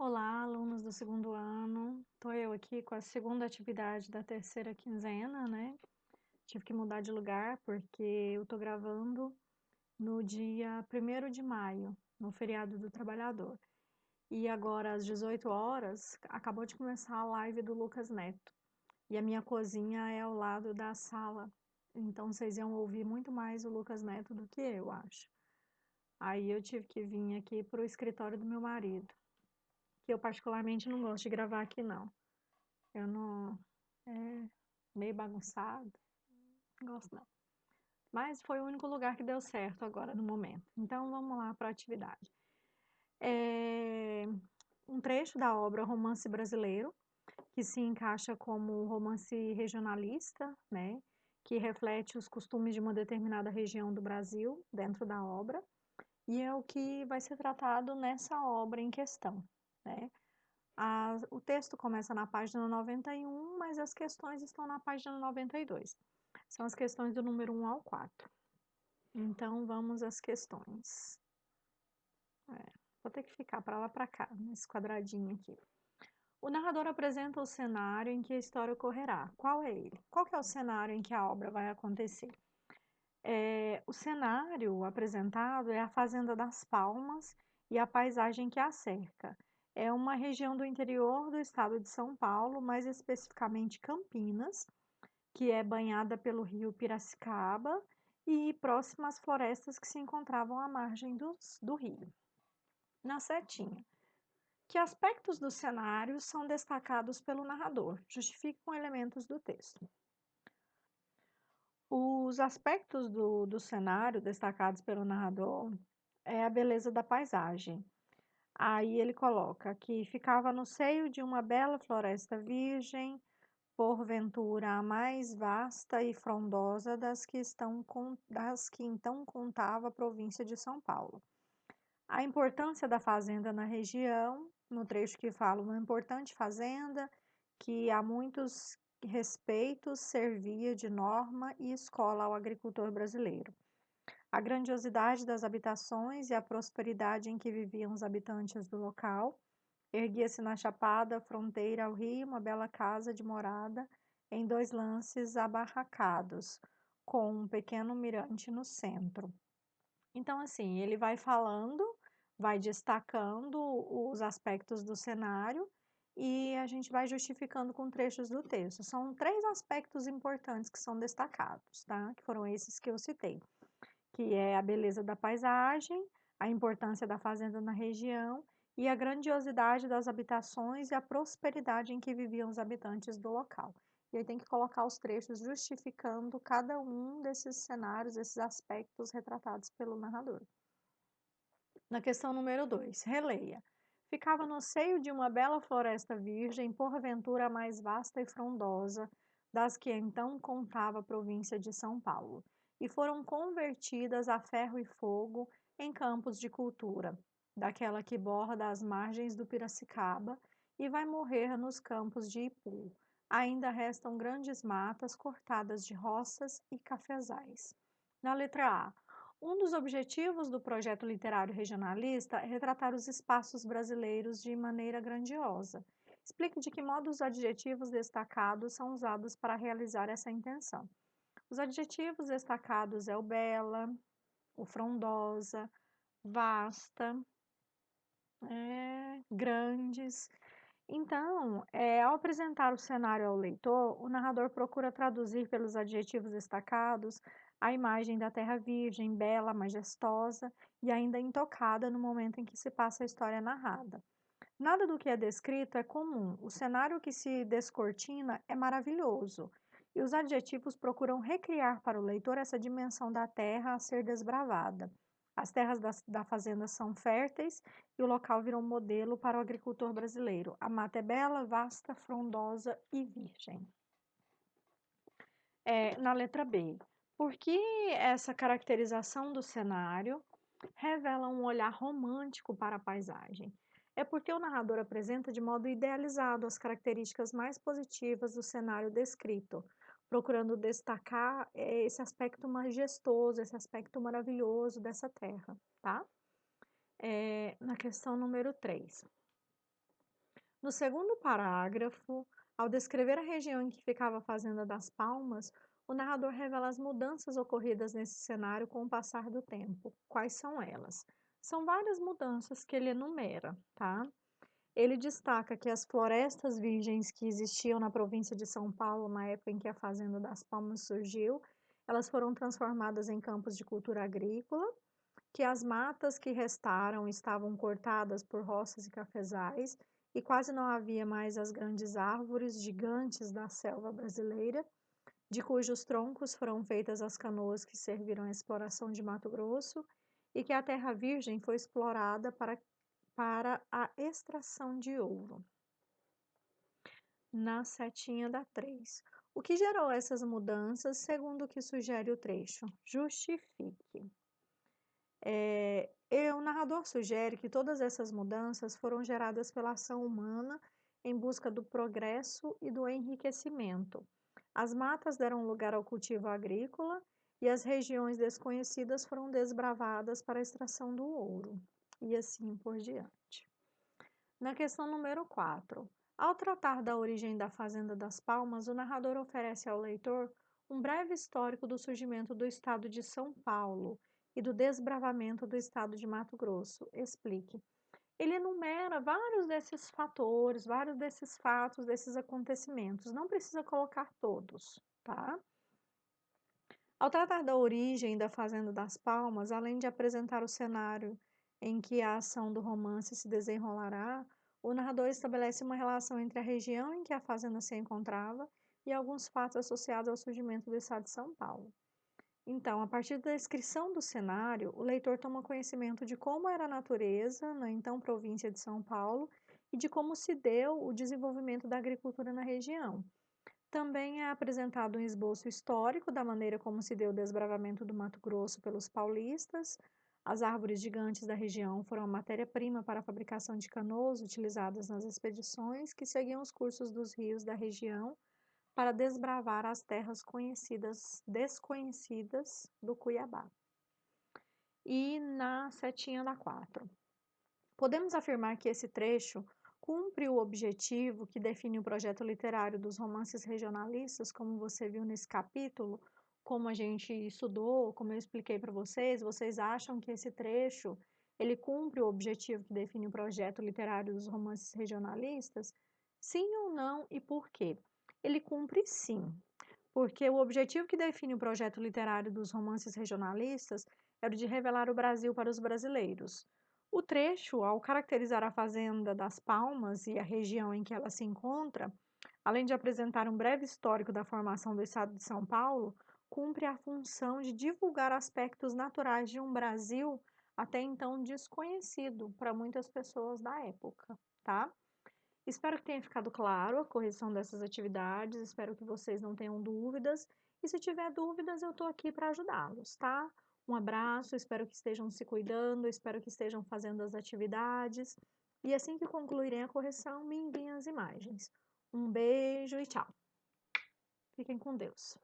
Olá, alunos do segundo ano. Estou eu aqui com a segunda atividade da terceira quinzena, né? Tive que mudar de lugar porque eu estou gravando no dia 1º de maio, no feriado do trabalhador. E agora, às 18 horas, acabou de começar a live do Lucas Neto. E a minha cozinha é ao lado da sala. Então, vocês iam ouvir muito mais o Lucas Neto do que eu, acho. Aí eu tive que vir aqui para o escritório do meu marido, que eu particularmente não gosto de gravar aqui, não. Eu não. É meio bagunçado, não gosto não. Mas foi o único lugar que deu certo agora no momento. Então vamos lá para a atividade. É um trecho da obra Romance Brasileiro, que se encaixa como romance regionalista, né? Que reflete os costumes de uma determinada região do Brasil dentro da obra. E é o que vai ser tratado nessa obra em questão, né? O texto começa na página 91, mas as questões estão na página 92. São as questões do número 1 ao 4. Então, vamos às questões. Vou ter que ficar para lá para cá, nesse quadradinho aqui. O narrador apresenta o cenário em que a história ocorrerá. Qual é ele? Qual que é o cenário em que a obra vai acontecer? O cenário apresentado é a Fazenda das Palmas e a paisagem que a cerca. É uma região do interior do estado de São Paulo, mais especificamente Campinas, que é banhada pelo rio Piracicaba e próxima às florestas que se encontravam à margem do rio. Na setinha. Que aspectos do cenário são destacados pelo narrador? Justifique com elementos do texto. Os aspectos do cenário destacados pelo narrador é a beleza da paisagem. Aí ele coloca que ficava no seio de uma bela floresta virgem, porventura a mais vasta e frondosa das que então contava a província de São Paulo. A importância da fazenda na região, no trecho que fala uma importante fazenda, que há muitos respeitos servia de norma e escola ao agricultor brasileiro. A grandiosidade das habitações e a prosperidade em que viviam os habitantes do local. Erguia-se na chapada fronteira ao rio uma bela casa de morada em 2 lances abarracados, com um pequeno mirante no centro. Então, assim, ele vai falando, vai destacando os aspectos do cenário e a gente vai justificando com trechos do texto. São 3 aspectos importantes que são destacados, tá? Que foram esses que eu citei, que é a beleza da paisagem, a importância da fazenda na região e a grandiosidade das habitações e a prosperidade em que viviam os habitantes do local. E aí tem que colocar os trechos justificando cada um desses cenários, esses aspectos retratados pelo narrador. Na questão número 2, releia. Ficava no seio de uma bela floresta virgem, porventura a mais vasta e frondosa das que então contava a província de São Paulo, e foram convertidas a ferro e fogo em campos de cultura, daquela que borda as margens do Piracicaba e vai morrer nos campos de Ipu. Ainda restam grandes matas cortadas de roças e cafezais. Na letra A, um dos objetivos do projeto literário regionalista é retratar os espaços brasileiros de maneira grandiosa. Explique de que modo os adjetivos destacados são usados para realizar essa intenção. Os adjetivos destacados é o bela, o frondosa, vasta, grandes. Então, ao apresentar o cenário ao leitor, o narrador procura traduzir pelos adjetivos destacados a imagem da terra virgem, bela, majestosa e ainda intocada no momento em que se passa a história narrada. Nada do que é descrito é comum, o cenário que se descortina é maravilhoso, e os adjetivos procuram recriar para o leitor essa dimensão da terra a ser desbravada. As terras da fazenda são férteis e o local virou modelo para o agricultor brasileiro. A mata é bela, vasta, frondosa e virgem. Na letra B, por que essa caracterização do cenário revela um olhar romântico para a paisagem? É porque o narrador apresenta de modo idealizado as características mais positivas do cenário descrito, procurando destacar esse aspecto majestoso, esse aspecto maravilhoso dessa terra, tá? Na questão número 3. No segundo parágrafo, ao descrever a região em que ficava a Fazenda das Palmas, o narrador revela as mudanças ocorridas nesse cenário com o passar do tempo. Quais são elas? São várias mudanças que ele enumera, tá? Ele destaca que as florestas virgens que existiam na província de São Paulo na época em que a Fazenda das Palmas surgiu, elas foram transformadas em campos de cultura agrícola, que as matas que restaram estavam cortadas por roças e cafezais, e quase não havia mais as grandes árvores gigantes da selva brasileira, de cujos troncos foram feitas as canoas que serviram à exploração de Mato Grosso, e que a terra virgem foi explorada para a extração de ouro. Na setinha da 3. O que gerou essas mudanças, segundo o que sugere o trecho? Justifique. O narrador sugere que todas essas mudanças foram geradas pela ação humana em busca do progresso e do enriquecimento. As matas deram lugar ao cultivo agrícola e as regiões desconhecidas foram desbravadas para a extração do ouro, e assim por diante. Na questão número 4, ao tratar da origem da Fazenda das Palmas, o narrador oferece ao leitor um breve histórico do surgimento do estado de São Paulo e do desbravamento do estado de Mato Grosso. Explique. Ele enumera vários desses fatores, vários desses fatos, desses acontecimentos. Não precisa colocar todos, tá? Ao tratar da origem da Fazenda das Palmas, além de apresentar o cenário em que a ação do romance se desenrolará, o narrador estabelece uma relação entre a região em que a fazenda se encontrava e alguns fatos associados ao surgimento do estado de São Paulo. Então, a partir da descrição do cenário, o leitor toma conhecimento de como era a natureza na então província de São Paulo e de como se deu o desenvolvimento da agricultura na região. Também é apresentado um esboço histórico da maneira como se deu o desbravamento do Mato Grosso pelos paulistas. As árvores gigantes da região foram a matéria-prima para a fabricação de canoas utilizadas nas expedições que seguiam os cursos dos rios da região para desbravar as terras desconhecidas do Cuiabá. E na setinha da 4. Podemos afirmar que esse trecho cumpre o objetivo que define o projeto literário dos romances regionalistas, como você viu nesse capítulo, como a gente estudou, como eu expliquei para vocês acham que esse trecho ele cumpre o objetivo que define o projeto literário dos romances regionalistas? Sim ou não e por quê? Ele cumpre sim, porque o objetivo que define o projeto literário dos romances regionalistas era o de revelar o Brasil para os brasileiros. O trecho, ao caracterizar a Fazenda das Palmas e a região em que ela se encontra, além de apresentar um breve histórico da formação do estado de São Paulo, cumpre a função de divulgar aspectos naturais de um Brasil até então desconhecido para muitas pessoas da época, tá? Espero que tenha ficado claro a correção dessas atividades, espero que vocês não tenham dúvidas, e se tiver dúvidas eu estou aqui para ajudá-los, tá? Um abraço, espero que estejam se cuidando, espero que estejam fazendo as atividades, e assim que concluírem a correção, me enviem as imagens. Um beijo e tchau. Fiquem com Deus.